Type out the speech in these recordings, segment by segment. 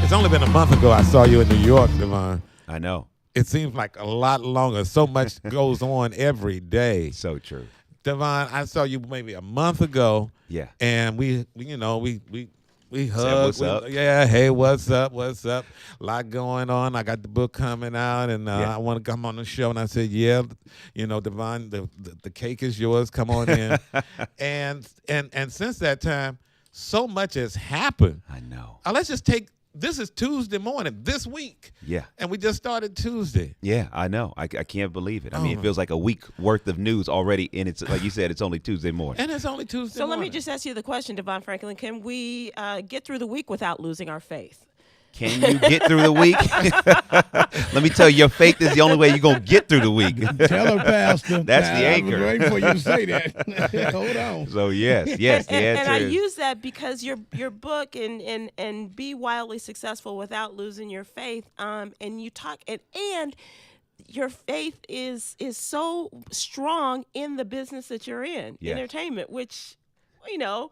It's only been a month ago I saw you in New York, DeVon. I know. It seems like a lot longer. So much goes on every day. So true. DeVon, I saw you maybe a month ago. Yeah. And we hugged. What's up? Yeah, hey, what's up? What's up? A lot going on. I got the book coming out, and I want to come on the show. And I said, yeah, DeVon, the cake is yours. Come on in. and since that time, so much has happened. I know. Let's just take. This is Tuesday morning, this week. Yeah. And we just started Tuesday. Yeah, I know. I can't believe it. I mean, it feels like a week worth of news already, and it's like you said, it's only Tuesday morning. And it's only Tuesday morning. So let me just ask you the question, DeVon Franklin. Can we get through the week without losing our faith? Can you get through the week? Let me tell you, your faith is the only way you're going to get through the week. Tell her, Pastor. That's the anchor. I was waiting for you to say that. Hold on. So, yes, the answer and I is. use that because your book and Be Wildly Successful Without Losing Your Faith, and you talk, and your faith is so strong in the business that you're in, entertainment, which we know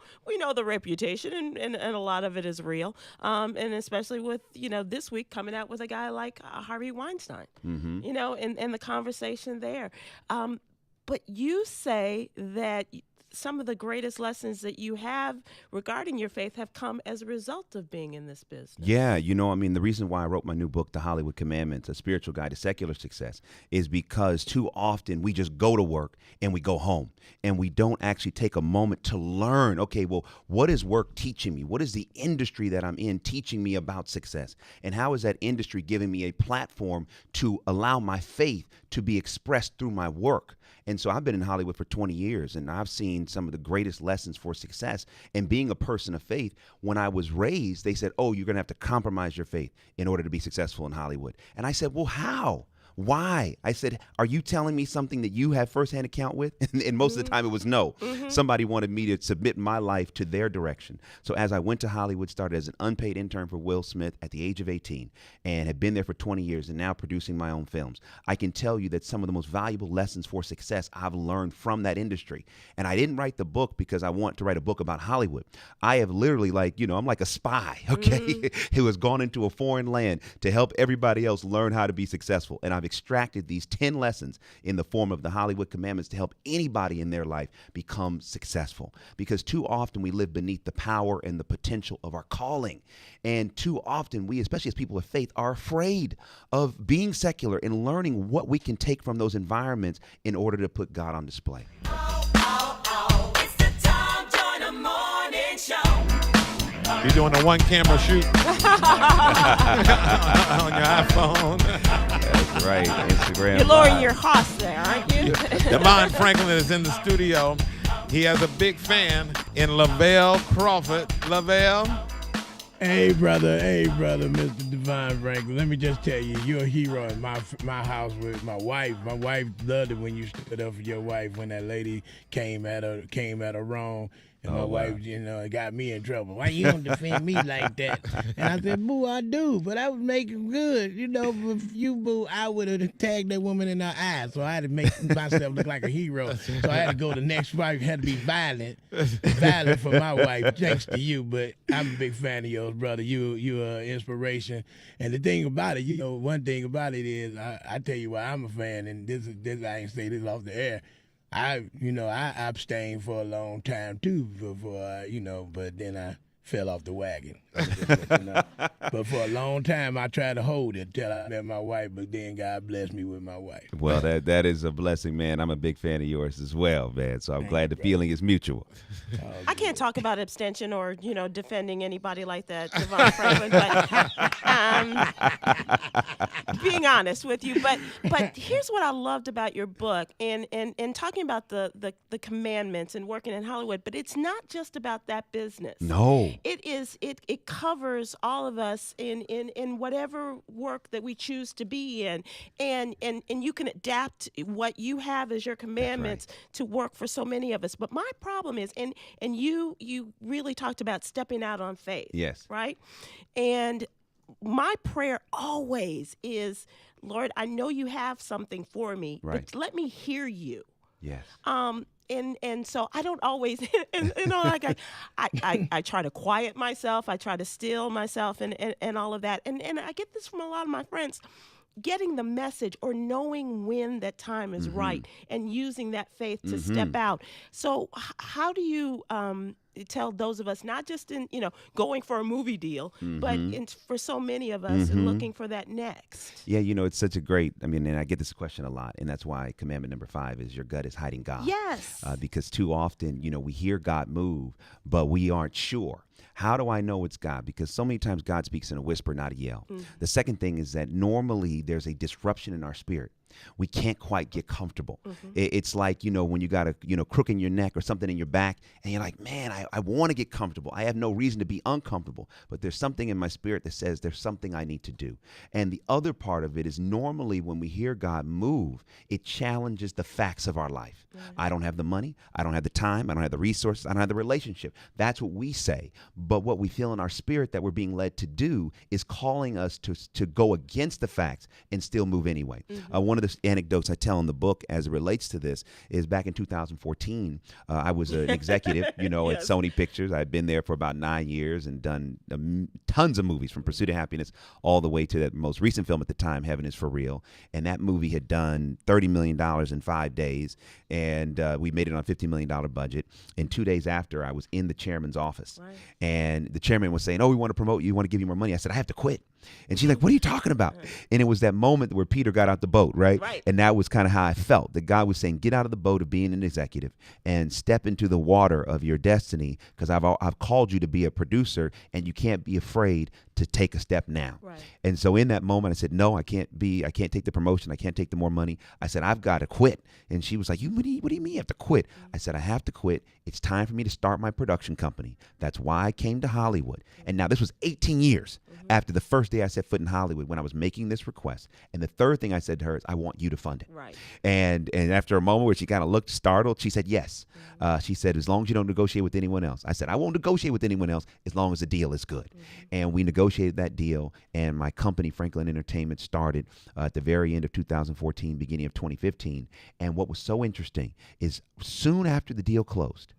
the reputation and a lot of it is real. And especially with, this week coming out with a guy like Harvey Weinstein, and the conversation there. But you say that some of the greatest lessons that you have regarding your faith have come as a result of being in this business. Yeah, the reason why I wrote my new book, The Hollywood Commandments, A Spiritual Guide to Secular Success, is because too often we just go to work and we go home and we don't actually take a moment to learn, okay, well, what is work teaching me? What is the industry that I'm in teaching me about success? And how is that industry giving me a platform to allow my faith to be expressed through my work? And so I've been in Hollywood for 20 years, and I've seen some of the greatest lessons for success. And being a person of faith, when I was raised, they said, oh, you're going to have to compromise your faith in order to be successful in Hollywood. And I said, well, how? Why? I said, are you telling me something that you have firsthand account with? And most of the time it was no. Somebody wanted me to submit my life to their direction. So as I went to Hollywood, started as an unpaid intern for Will Smith at the age of 18 and have been there for 20 years and now producing my own films. I can tell you that some of the most valuable lessons for success I've learned from that industry. And I didn't write the book because I want to write a book about Hollywood. I have literally I'm like a spy, okay, who has gone into a foreign land to help everybody else learn how to be successful. And I've extracted these 10 lessons in the form of the Hollywood Commandments to help anybody in their life become successful. Because too often we live beneath the power and the potential of our calling. And too often we, especially as people of faith, are afraid of being secular and learning what we can take from those environments in order to put God on display. It's the Tom Joyner Morning Show. You're doing a one-camera shoot on your iPhone. That's right. Instagram. You're lowering Live. your hoss there, aren't you? DeVon Franklin is in the studio. He has a big fan in Lavelle Crawford. Lavelle? Hey, brother, Mr. DeVon Franklin. Let me just tell you, you're a hero in my house with my wife. My wife loved it when you stood up for your wife when that lady came at her wrong. And my wife, it got me in trouble. Why you don't defend me like that? And I said, boo, I do, but I was making good. If you, boo, I would have tagged that woman in her eye. So I had to make myself look like a hero. So I had to go the next wife, had to be violent for my wife, thanks to you. But I'm a big fan of yours, brother. You're an inspiration. And the thing about it, one thing about it is, I tell you why I'm a fan, and this I ain't say this off the air. I abstained for a long time too, but then I fell off the wagon. But for a long time, I tried to hold it till I met my wife, but then God blessed me with my wife. Well, that is a blessing, man. I'm a big fan of yours as well, man. So I'm glad the feeling is mutual. I can't talk about abstention or, defending anybody like that, DeVon Franklin, but being honest with you. But here's what I loved about your book and talking about the commandments and working in Hollywood, but it's not just about that business. No. It covers all of us in whatever work that we choose to be in, and you can adapt what you have as your commandments to work for so many of us. But my problem is, and you really talked about stepping out on faith. Yes. Right? And my prayer always is, Lord, I know you have something for me, right. but let me hear you. Yes. and so I don't always, like I try to quiet myself, I try to still myself, and all of that, and I get this from a lot of my friends. Getting the message or knowing when that time is right and using that faith to step out. So how do you tell those of us, not just in, going for a movie deal, but for so many of us looking for that next? Yeah, it's such a great, and I get this question a lot, and that's why commandment number 5 is your gut is hiding God. Yes. Because too often, we hear God move, but we aren't sure. How do I know it's God? Because so many times God speaks in a whisper, not a yell. The second thing is that normally there's a disruption in our spirit. We can't quite get comfortable. It's like, when you got a, crook in your neck or something in your back and you're like, man, I want to get comfortable. I have no reason to be uncomfortable, but there's something in my spirit that says there's something I need to do. And the other part of it is normally when we hear God move, it challenges the facts of our life. I don't have the money. I don't have the time. I don't have the resources. I don't have the relationship. That's what we say. But what we feel in our spirit that we're being led to do is calling us to go against the facts and still move anyway. One of the anecdotes I tell in the book as it relates to this is back in 2014, I was an executive, at Sony Pictures. I had been there for about 9 years and done tons of movies from Pursuit of Happiness all the way to that most recent film at the time, Heaven is for Real. And that movie had done $30 million in 5 days. And we made it on a $50 million budget. And 2 days after, I was in the chairman's office. Right. And the chairman was saying, oh, we want to promote you. We want to give you more money. I said, I have to quit. And she's like, what are you talking about? And it was that moment where Peter got out the boat, right? And that was kind of how I felt. That God was saying, get out of the boat of being an executive and step into the water of your destiny, because I've called you to be a producer, and you can't be afraid to take a step now. Right. And so in that moment, I said, no, I can't take the promotion. I can't take the more money. I said, I've got to quit. And she was like, what do you mean you have to quit? I said, I have to quit. It's time for me to start my production company. That's why I came to Hollywood. And now this was 18 years after the first day I set foot in Hollywood when I was making this request. And the third thing I said to her is, I want you to fund it. Right. And after a moment where she kind of looked startled, she said, yes. She said, as long as you don't negotiate with anyone else. I said, I won't negotiate with anyone else as long as the deal is good. And we negotiated that deal, and my company, Franklin Entertainment, started at the very end of 2014, beginning of 2015. And what was so interesting is soon after the deal closed,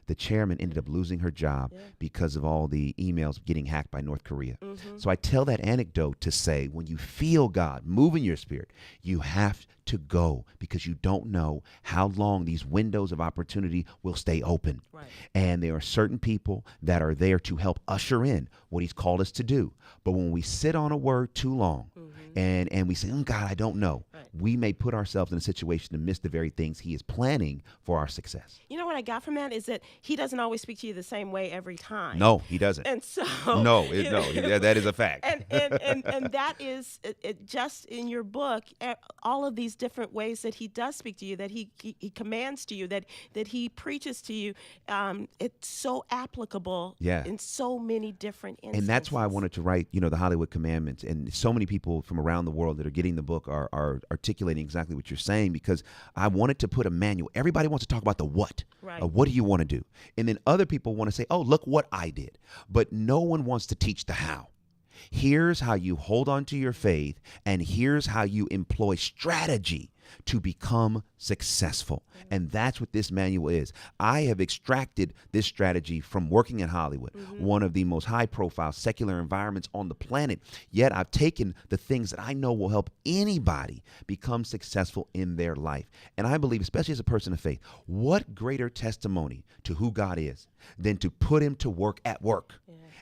the chairman ended up losing her job because of all the emails getting hacked by North Korea. So I tell that anecdote to say, when you feel God move in your spirit, you have to go, because you don't know how long these windows of opportunity will stay open. Right. And there are certain people that are there to help usher in what he's called us to do. But when we sit on a word too long and we say, God, I don't know, we may put ourselves in a situation to miss the very things he is planning for our success. You know what I got from that is that he doesn't always speak to you the same way every time. No, he doesn't. And so that is a fact. And that is just in your book, all of these different ways that he does speak to you, that he commands to you, that he preaches to you. It's so applicable in so many different instances. And that's why I wanted to write, the Hollywood Commandments. And so many people from around the world that are getting the book are articulating exactly what you're saying, because I wanted to put a manual. Everybody wants to talk about the what. Right. What do you want to do? And then other people want to say, oh, look what I did. But no one wants to teach the how. Here's how you hold on to your faith, and here's how you employ strategy to become successful. And that's what this manual is. I have extracted this strategy from working in Hollywood, one of the most high-profile secular environments on the planet. Yet I've taken the things that I know will help anybody become successful in their life. And I believe, especially as a person of faith, what greater testimony to who God is than to put him to work at work.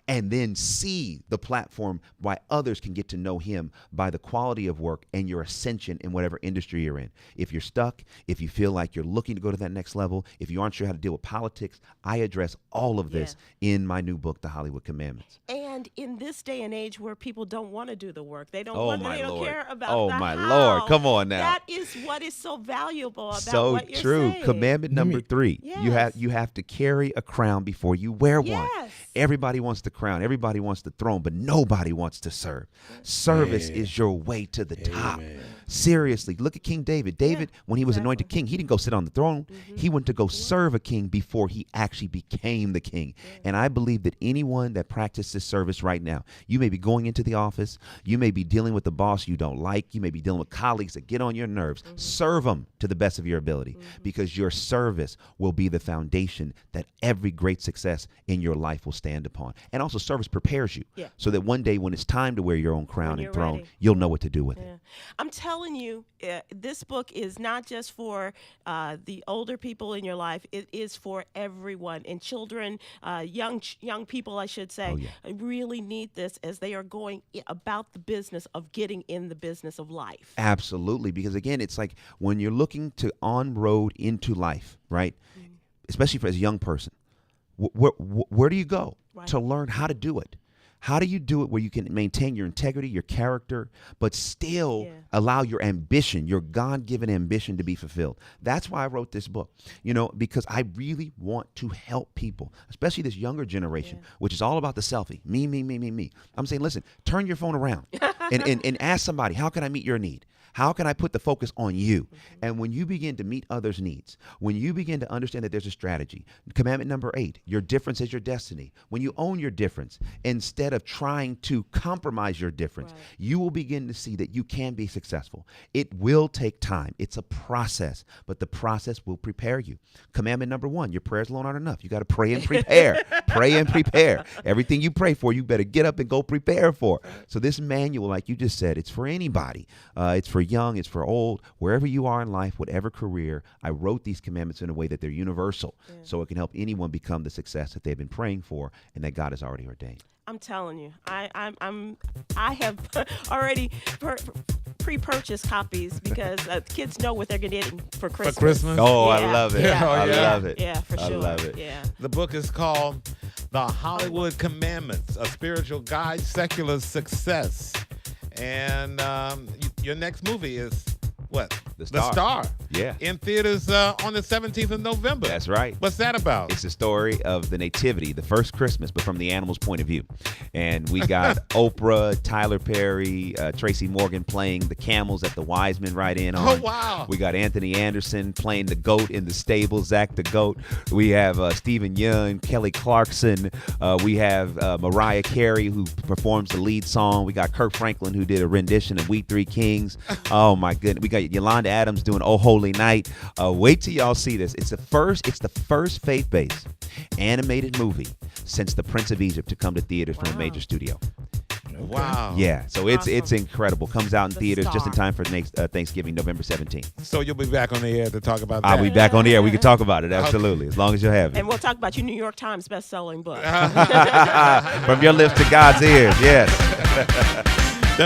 And then see the platform why others can get to know him by the quality of work and your ascension in whatever industry you're in. If you're stuck, if you feel like you're looking to go to that next level, if you aren't sure how to deal with politics, I address all of this in my new book, The Hollywood Commandments. And in this day and age where people don't want to do the work, they don't care about Oh, the my how. Lord. Come on now. That is what is so valuable about so what you're true. saying. Commandment number 3. You have to carry a crown before you wear one. Everybody wants the crown. Everybody wants the throne, but nobody wants to serve. Service is your way to the top. Seriously, look at King David. David, when he was anointed king, he didn't go sit on the throne. He went to go serve a king before he actually became the king. And I believe that anyone that practices service right now, you may be going into the office, you may be dealing with the boss you don't like, you may be dealing with colleagues that get on your nerves. Serve them to the best of your ability, because your service will be the foundation that every great success in your life will stand upon. And also, service prepares you so that one day when it's time to wear your own crown and throne, you'll know what to do with it. I'm telling you, this book is not just for the older people in your life. It is for everyone, and children, young people, I should say, really need this as they are going about the business of getting in the business of life. Absolutely, because again, it's like when you're looking to on-road into life, right? Especially for as a young person, where do you go to learn how to do it? How do you do it where you can maintain your integrity, your character, but still allow your ambition, your God-given ambition, to be fulfilled? That's why I wrote this book, because I really want to help people, especially this younger generation, which is all about the selfie. Me, me, me, me, me. I'm saying, listen, turn your phone around and ask somebody, how can I meet your need? How can I put the focus on you? And when you begin to meet others' needs, when you begin to understand that there's a strategy, commandment number 8, your difference is your destiny. When you own your difference, instead of trying to compromise your difference, you will begin to see that you can be successful. It will take time. It's a process, but the process will prepare you. Commandment number 1, your prayers alone aren't enough. You got to pray and prepare. Pray and prepare. Everything you pray for, you better get up and go prepare for. So this manual, like you just said, it's for anybody. It's for young, it's for old, wherever you are in life, whatever career. I wrote these commandments in a way that they're universal, so it can help anyone become the success that they've been praying for and that God has already ordained. I'm telling you, I have already pre-purchased copies because kids know what they're getting for Christmas. For Christmas? Oh, I love it. I love it. Yeah, for sure. I love it. Yeah. The book is called The Hollywood Commandments, A Spiritual Guide, Secular Success. And your next movie is what? The Star. Yeah. In theaters on the 17th of November. That's right. What's that about? It's the story of the Nativity, the first Christmas, but from the animal's point of view. And we got Oprah, Tyler Perry, Tracy Morgan playing the camels that the wise men ride in on. Oh, wow. We got Anthony Anderson playing the goat in the stable, Zach the goat. We have Stephen Yeun, Kelly Clarkson. We have Mariah Carey, who performs the lead song. We got Kirk Franklin, who did a rendition of We Three Kings. Oh, my goodness. We got Yolanda Adams doing Oh Holy Night. Wait till y'all see this. It's the first faith-based animated movie since The Prince of Egypt to come to theaters from a major studio. Wow. Yeah, so it's incredible. Comes out in theaters just in time for next Thanksgiving, November 17th. So you'll be back on the air to talk about that. I'll be back on the air. We can talk about it, absolutely, as long as you'll have it. And we'll talk about your New York Times best-selling book. From your lips to God's ears, yes.